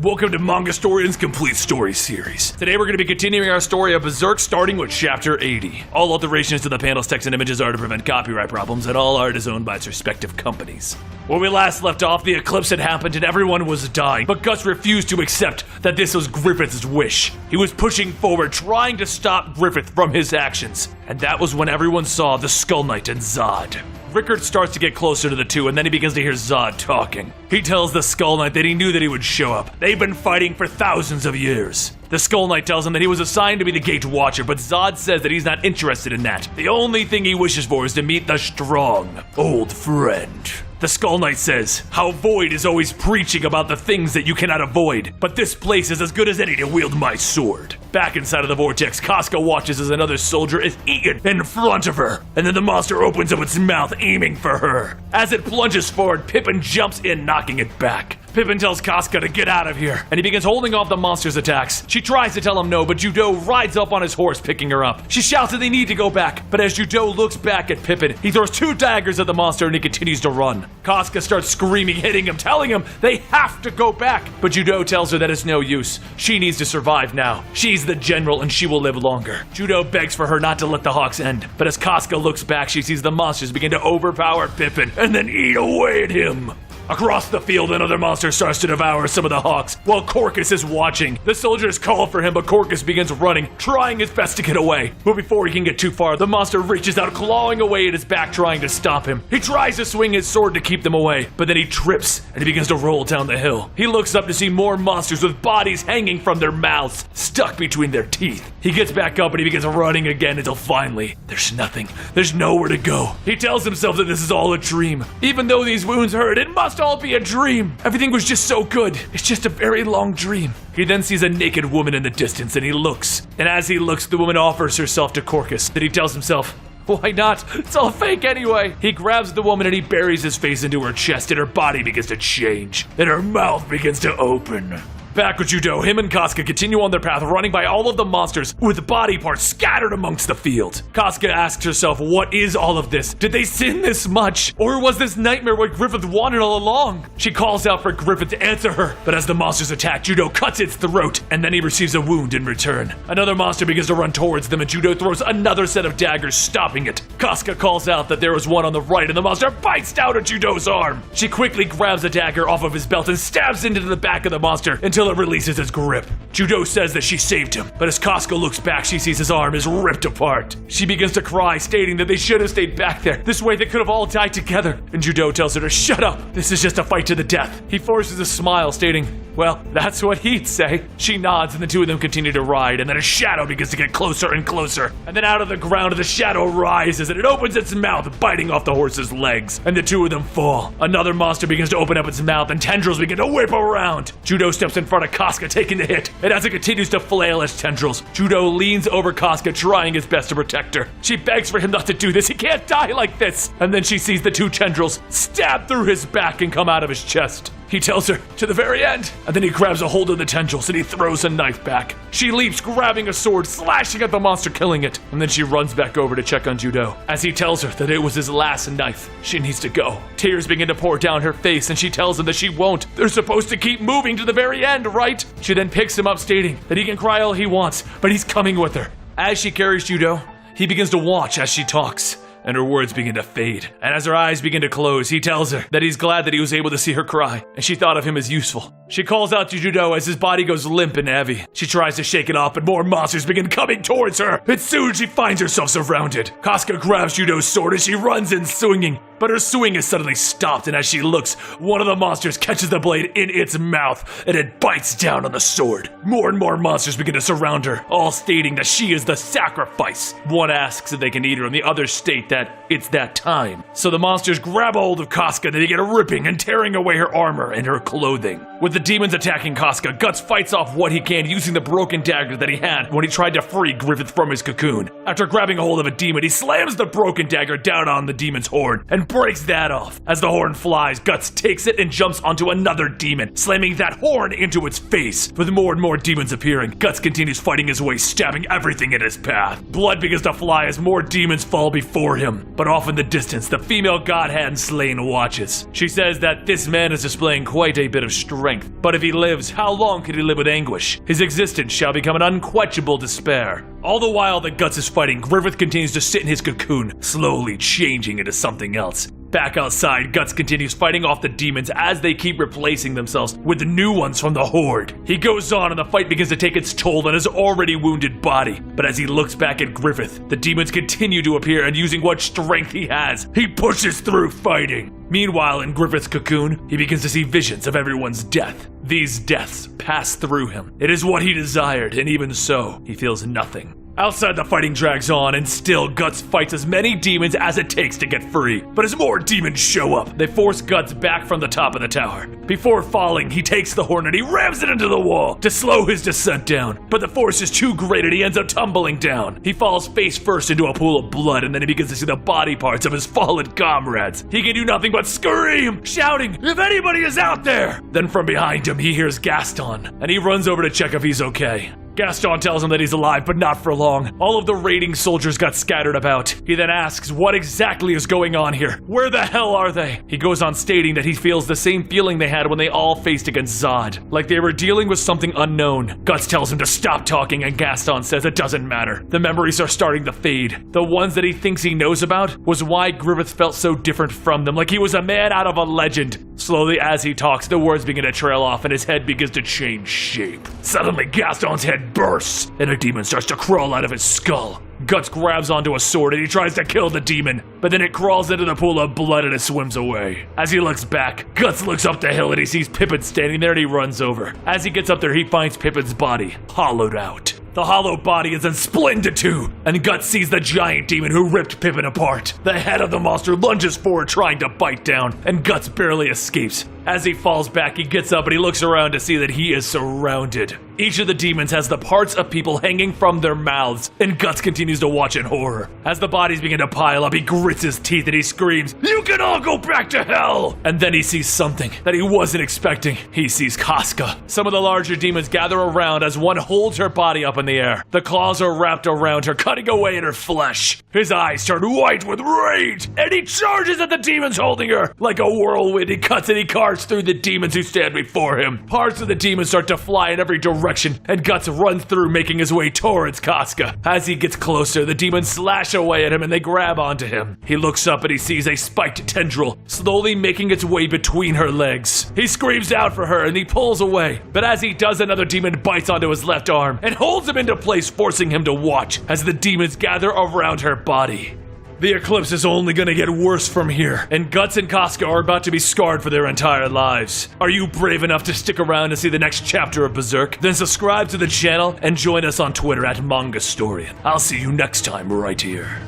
Welcome to Mangastorian's Complete Story Series. Today we're going to be continuing our story of Berserk, starting with Chapter 80. All alterations to the panel's text and images are to prevent copyright problems, and all art is owned by its respective companies. Where we last left off, the eclipse had happened and everyone was dying, but Guts refused to accept that this was Griffith's wish. He was pushing forward, trying to stop Griffith from his actions, and that was when everyone saw the Skull Knight and Zod. Rickard starts to get closer to the two, and then he begins to hear Zod talking. He tells the Skull Knight that he knew that he would show up. They've been fighting for thousands of years. The Skull Knight tells him that he was assigned to be the Gate Watcher, but Zod says that he's not interested in that. The only thing he wishes for is to meet the strong, old friend. The Skull Knight says how Void is always preaching about the things that you cannot avoid, but this place is as good as any to wield my sword. Back inside of the vortex, Casca watches as another soldier is eaten in front of her, and then the monster opens up its mouth, aiming for her. As it plunges forward, Pippin jumps in, knocking it back. Pippin tells Casca to get out of here, and he begins holding off the monster's attacks. She tries to tell him no, but Judo rides up on his horse, picking her up. She shouts that they need to go back, but as Judo looks back at Pippin, he throws 2 daggers at the monster and he continues to run. Casca starts screaming, hitting him, telling him they have to go back, but Judo tells her that it's no use. She needs to survive now. She's the general and she will live longer. Judo begs for her not to let the Hawks end, but as Casca looks back, she sees the monsters begin to overpower Pippin and then eat away at him. Across the field, another monster starts to devour some of the Hawks, while Corcus is watching. The soldiers call for him, but Corcus begins running, trying his best to get away. But before he can get too far, the monster reaches out, clawing away at his back, trying to stop him. He tries to swing his sword to keep them away, but then he trips, and he begins to roll down the hill. He looks up to see more monsters with bodies hanging from their mouths, stuck between their teeth. He gets back up and he begins running again until finally, there's nothing. There's nowhere to go. He tells himself that this is all a dream. Even though these wounds hurt, it must all be a dream. Everything was just so good. It's just a very long dream. He then sees a naked woman in the distance and he looks. And as he looks, the woman offers herself to Corcus. Then he tells himself, why not? It's all fake anyway. He grabs the woman and he buries his face into her chest, and her body begins to change. And her mouth begins to open. Back with Judo, him and Casca continue on their path, running by all of the monsters with body parts scattered amongst the field. Casca asks herself, what is all of this? Did they sin this much? Or was this nightmare what Griffith wanted all along? She calls out for Griffith to answer her, but as the monsters attack, Judo cuts its throat, and then he receives a wound in return. Another monster begins to run towards them, and Judo throws another set of daggers, stopping it. Casca calls out that there was one on the right, and the monster bites down at Judo's arm. She quickly grabs a dagger off of his belt and stabs into the back of the monster until it releases its grip. Judo says that she saved him, but as Casca looks back, she sees his arm is ripped apart. She begins to cry, stating that they should have stayed back there. This way they could have all died together. And Judo tells her to shut up. This is just a fight to the death. He forces a smile, stating, well, that's what he'd say. She nods, and the two of them continue to ride, and then a shadow begins to get closer and closer. And then out of the ground, the shadow rises, and it opens its mouth, biting off the horse's legs. And the two of them fall. Another monster begins to open up its mouth, and tendrils begin to whip around. Judo steps in front of Casca, taking the hit. And as it continues to flail its tendrils, Judo leans over Casca, trying his best to protect her. She begs for him not to do this. He can't die like this. And then she sees the 2 tendrils stab through his back and come out of his chest. He tells her, to the very end. And then he grabs a hold of the tendrils and he throws a knife back. She leaps, grabbing a sword, slashing at the monster, killing it. And then she runs back over to check on Judo. As he tells her that it was his last knife, she needs to go. Tears begin to pour down her face, and she tells him that she won't. They're supposed to keep moving to the very end, right? She then picks him up, stating that he can cry all he wants, but he's coming with her. As she carries Judo, he begins to watch as she talks, and her words begin to fade. And as her eyes begin to close, he tells her that he's glad that he was able to see her cry, and she thought of him as useful. She calls out to Judo as his body goes limp and heavy. She tries to shake it off, but more monsters begin coming towards her, and soon she finds herself surrounded. Casca grabs Judo's sword and she runs in swinging, but her swing is suddenly stopped, and as she looks, one of the monsters catches the blade in its mouth, and it bites down on the sword. More and more monsters begin to surround her, all stating that she is the sacrifice. One asks if they can eat her, and the others state that it's that time. So the monsters grab a hold of Casca and they begin ripping and tearing away her armor and her clothing. With the demons attacking Casca, Guts fights off what he can using the broken dagger that he had when he tried to free Griffith from his cocoon. After grabbing a hold of a demon, he slams the broken dagger down on the demon's horn and breaks that off. As the horn flies, Guts takes it and jumps onto another demon, slamming that horn into its face. With more and more demons appearing, Guts continues fighting his way, stabbing everything in his path. Blood begins to fly as more demons fall before him. him, but off in the distance, the female godhand Slain watches. She says that this man is displaying quite a bit of strength, but if he lives, how long could he live with anguish? His existence shall become an unquenchable despair. All the while that Guts is fighting, Griffith continues to sit in his cocoon, slowly changing into something else. Back outside, Guts continues fighting off the demons as they keep replacing themselves with the new ones from the Horde. He goes on and the fight begins to take its toll on his already wounded body. But as he looks back at Griffith, the demons continue to appear, and using what strength he has, he pushes through fighting. Meanwhile, in Griffith's cocoon, he begins to see visions of everyone's death. These deaths pass through him. It is what he desired, and even so, he feels nothing. Outside, the fighting drags on, and still Guts fights as many demons as it takes to get free. But as more demons show up, they force Guts back from the top of the tower. Before falling, he takes the horn and he rams it into the wall to slow his descent down. But the force is too great and he ends up tumbling down. He falls face first into a pool of blood, and then he begins to see the body parts of his fallen comrades. He can do nothing but scream, shouting, "If anybody is out there!" Then from behind him, he hears Gaston, and he runs over to check if he's okay. Gaston tells him that he's alive, but not for long. All of the raiding soldiers got scattered about. He then asks what exactly is going on here. Where the hell are they? He goes on stating that he feels the same feeling they had when they all faced against Zod, like they were dealing with something unknown. Guts tells him to stop talking, and Gaston says it doesn't matter. The memories are starting to fade. The ones that he thinks he knows about was why Griffith felt so different from them, like he was a man out of a legend. Slowly as he talks, the words begin to trail off and his head begins to change shape. Suddenly, Gaston's head bursts, and a demon starts to crawl out of his skull. Guts grabs onto a sword and he tries to kill the demon, but then it crawls into the pool of blood and it swims away. As he looks back, Guts looks up the hill and he sees Pippin standing there and he runs over. As he gets up there, he finds Pippin's body, hollowed out. The hollow body is then split into two, and Guts sees the giant demon who ripped Pippin apart. The head of the monster lunges forward trying to bite down, and Guts barely escapes. As he falls back, he gets up and he looks around to see that he is surrounded. Each of the demons has the parts of people hanging from their mouths, and Guts continues to watch in horror. As the bodies begin to pile up, he grits his teeth and he screams, "You can all go back to hell!" And then he sees something that he wasn't expecting. He sees Casca. Some of the larger demons gather around as one holds her body up in the air. The claws are wrapped around her, cutting away at her flesh. His eyes turn white with rage, and he charges at the demons holding her. Like a whirlwind, he cuts and he carves through the demons who stand before him. Parts of the demons start to fly in every direction, and Guts runs through, making his way towards Casca. As he gets closer, the demons slash away at him and they grab onto him. He looks up and he sees a spiked tendril slowly making its way between her legs. He screams out for her and he pulls away, but as he does, another demon bites onto his left arm and holds him into place, forcing him to watch as the demons gather around her body. The Eclipse is only gonna get worse from here, and Guts and Casca are about to be scarred for their entire lives. Are you brave enough to stick around to see the next chapter of Berserk? Then subscribe to the channel and join us on Twitter at Mangastorian. I'll see you next time right here.